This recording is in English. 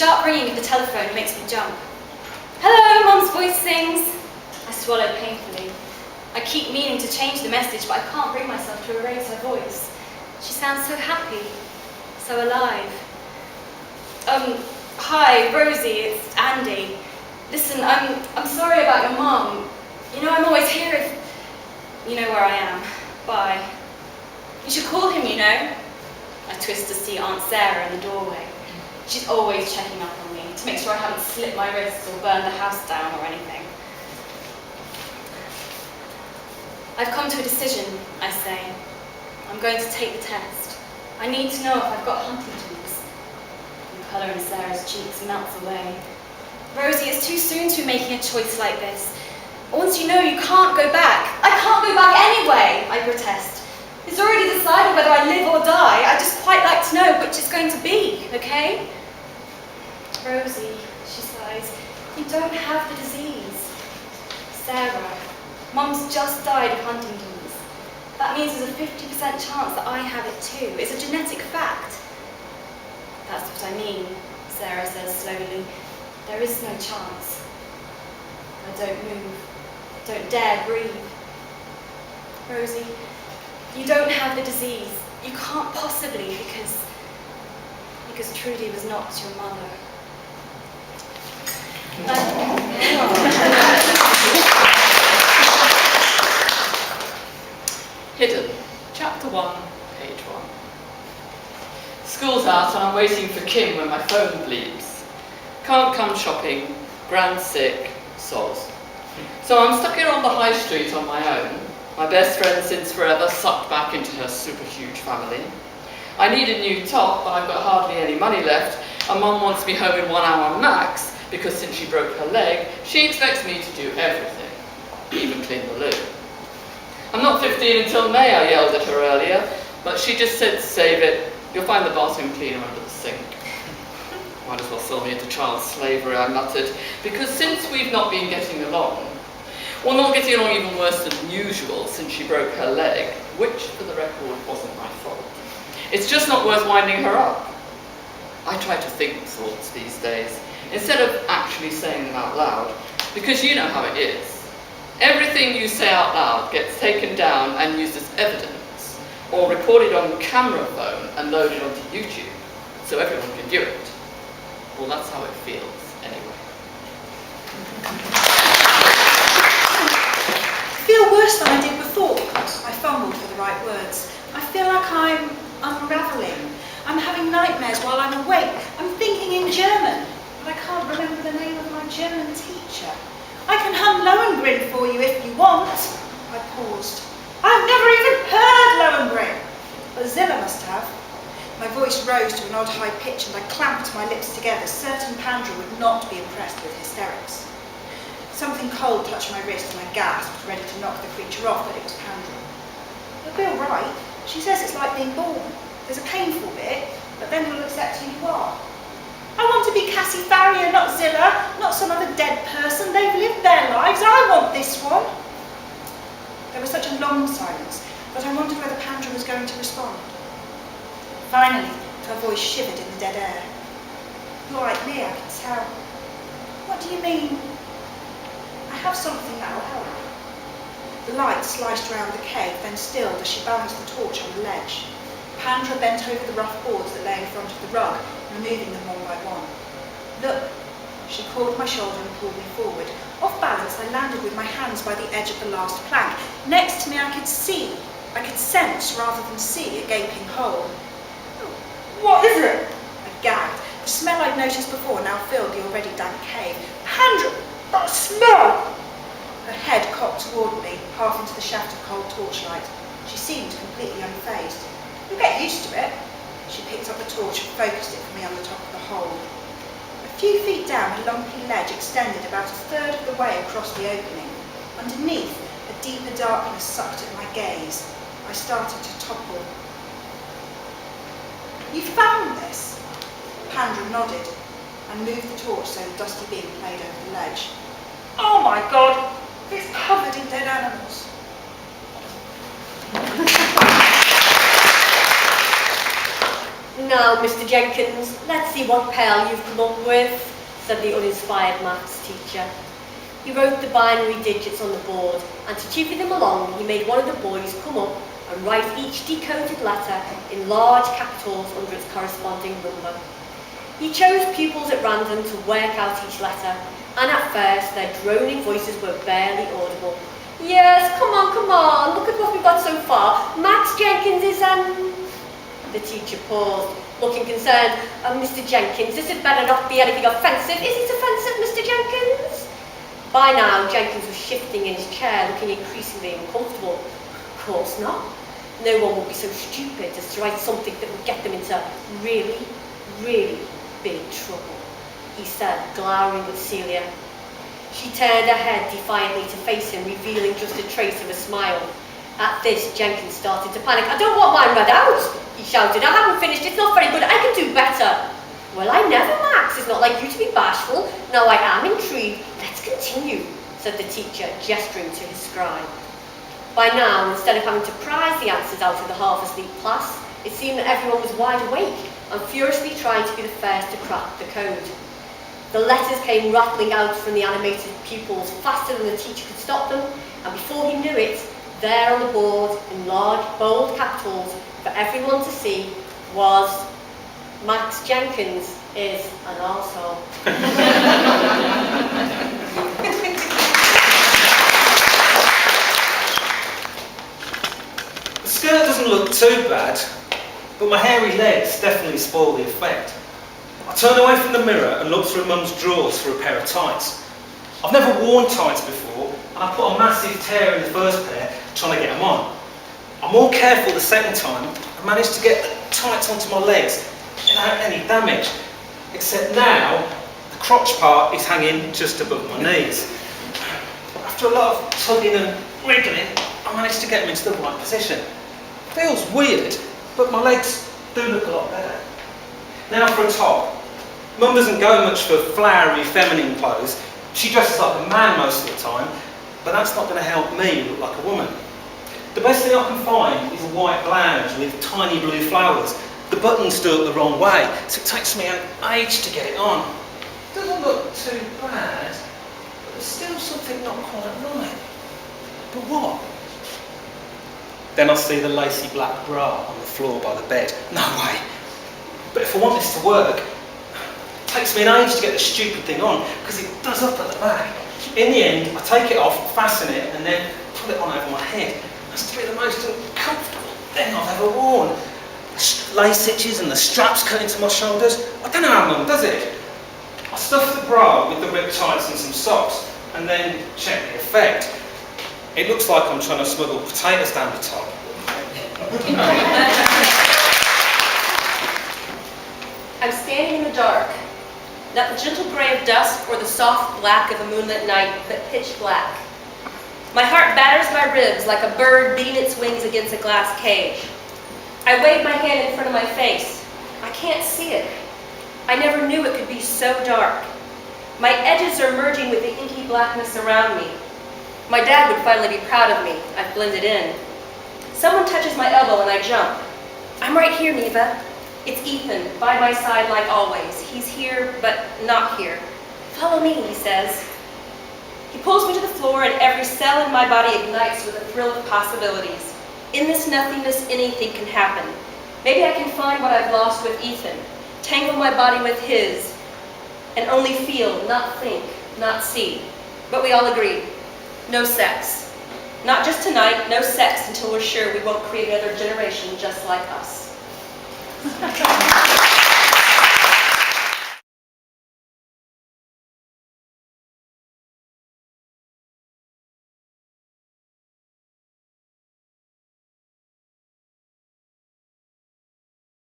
sharp ringing of the telephone makes me jump. Hello, Mum's voice sings. I swallow painfully. I keep meaning to change the message, but I can't bring myself to erase her voice. She sounds so happy, so alive. Hi, Rosie, it's Andy. Listen, I'm sorry about your mum. You know, I'm always here if... You know where I am. Bye. You should call him, you know. I twist to see Aunt Sarah in the doorway. She's always checking up on me to make sure I haven't slit my wrists or burned the house down or anything. I've come to a decision, I say. I'm going to take the test. I need to know if I've got Huntington's. The colour in Sarah's cheeks melts away. Rosie, it's too soon to be making a choice like this. Once you know, you can't go back. I can't go back anyway, I protest. It's already decided whether I live or die. I'd just quite like to know which it's going to be, okay? Rosie, she sighs, you don't have the disease. Sarah, Mum's just died of Huntington's. That means there's a 50% chance that I have it too. It's a genetic fact. That's what I mean, Sarah says slowly. There is no chance. I don't move, don't dare breathe. Rosie, you don't have the disease. You can't possibly because Trudy was not your mother. Hidden, Chapter 1, Page 1. School's out and I'm waiting for Kim when my phone bleeps. Can't come shopping, Grand's sick, soz. So I'm stuck here on the high street on my own. My best friend since forever sucked back into her super huge family. I need a new top, but I've got hardly any money left, and Mum wants me home in 1 hour max, because since she broke her leg, she expects me to do everything, even clean the loo. I'm not 15 until May, I yelled at her earlier, but she just said to save it, you'll find the bathroom cleaner under the sink. Might as well sell me into child slavery, I muttered, because since we've not been getting along, or not getting along even worse than usual since she broke her leg, which, for the record, wasn't my fault, it's just not worth winding her up. I try to think thoughts these days, instead of actually saying them out loud, because you know how it is. Everything you say out loud gets taken down and used as evidence, or recorded on camera phone and loaded onto YouTube, so everyone can view it. Well, that's how it feels, anyway. I feel worse than I did before. I fumbled for the right words. I feel like I'm unravelling. I'm having nightmares while I'm awake. I'm thinking in German, but I can't remember the name of my German teacher. I can hum Lohengrin for you if you want. I paused. I've never even heard Lohengrin, but Zilla must have. My voice rose to an odd high pitch and I clamped my lips together, certain Pandra would not be impressed with hysterics. Something cold touched my wrist and I gasped, ready to knock the creature off, but it was Pandra. You'll be all right. She says it's like being born. There's a painful bit, but then you'll accept who you are. I want to be Cassie Farrier, not Zilla, not some other dead person. They've lived their lives. I want this one. There was such a long silence that I wondered whether Pandra was going to respond. Finally, her voice shivered in the dead air. You're like me, I can tell. What do you mean? I have something that'll help. The light sliced around the cave, then stilled as she balanced the torch on the ledge. Pandra bent over the rough boards that lay in front of the rug, removing them one by one. Look, she caught my shoulder and pulled me forward. Off balance, I landed with my hands by the edge of the last plank. Next to me, I could see. I could sense, rather than see, a gaping hole. What is it? I gagged. The smell I'd noticed before now filled the already damp cave. Pandra, that smell! Her head cocked toward me, half into the shaft of cold torchlight. She seemed completely unfazed. You'll get used to it. She picked up the torch and focused it for me on the top of the hole. A few feet down, a lumpy ledge extended about a third of the way across the opening. Underneath, a deeper darkness sucked at my gaze. I started to topple. You found this? Pandra nodded and moved the torch so the dusty beam played over the ledge. Oh my God! It's covered in dead animals. No, Now, Mr. Jenkins, let's see what pail you've come up with, said the uninspired maths teacher. He wrote the binary digits on the board, and to chippy them along, he made one of the boys come up and write each decoded letter in large capitals under its corresponding number. He chose pupils at random to work out each letter, and at first their droning voices were barely audible. Yes, come on, look at what we've got so far. Max Jenkins is, The teacher paused, looking concerned. Mr. Jenkins, this had better not be anything offensive. Is it offensive, Mr. Jenkins? By now, Jenkins was shifting in his chair, looking increasingly uncomfortable. Of course not. No one would be so stupid as to write something that would get them into really, really big trouble, he said, glowering at Celia. She turned her head defiantly to face him, revealing just a trace of a smile. At this, Jenkins started to panic. I don't want mine read out, he shouted. I haven't finished, it's not very good, I can do better. Well, I never, Max. It's not like you to be bashful. Now I am intrigued. Let's continue, said the teacher, gesturing to his scribe. By now, instead of having to prize the answers out of the half-asleep class, it seemed that everyone was wide awake and furiously trying to be the first to crack the code. The letters came rattling out from the animated pupils faster than the teacher could stop them, and before he knew it, there on the board, in large, bold capitals, for everyone to see, was Max Jenkins is an arsehole. The skirt doesn't look too bad, but my hairy legs definitely spoil the effect. I turn away from the mirror and look through Mum's drawers for a pair of tights. I've never worn tights before, and I put a massive tear in the first pair trying to get them on. I'm more careful the second time and managed to get the tights onto my legs without any damage, except now the crotch part is hanging just above my knees. After a lot of tugging and wriggling, I managed to get them into the right position. Feels weird, but my legs do look a lot better. Now for a top. Mum doesn't go much for flowery feminine clothes. She dresses like a man most of the time, but that's not going to help me look like a woman. The best thing I can find is a white blouse with tiny blue flowers. The button's still the wrong way, so it takes me an age to get it on. It doesn't look too bad, but there's still something not quite right. But what? Then I see the lacy black bra on the floor by the bed. No way. But if I want this to work, it takes me an age to get the stupid thing on, because it does up at the back. In the end, I take it off, fasten it, and then pull it on over my head. That's to be the most uncomfortable thing I've ever worn. Lace stitches and the straps cut into my shoulders. I don't know how Mum does it. I stuff the bra with the ripped tights and some socks, and then check the effect. It looks like I'm trying to smuggle potatoes down the top. I'm standing in the dark, not the gentle gray of dusk or the soft black of a moonlit night, but pitch black. My heart batters my ribs like a bird beating its wings against a glass cage. I wave my hand in front of my face. I can't see it. I never knew it could be so dark. My edges are merging with the inky blackness around me. My dad would finally be proud of me. I've blended in. Someone touches my elbow and I jump. I'm right here, Neva. It's Ethan, by my side like always. He's here, but not here. Follow me, he says. He pulls me to the floor and every cell in my body ignites with a thrill of possibilities. In this nothingness, anything can happen. Maybe I can find what I've lost with Ethan, tangle my body with his, and only feel, not think, not see. But we all agree, no sex. Not just tonight, no sex until we're sure we won't create another generation just like us.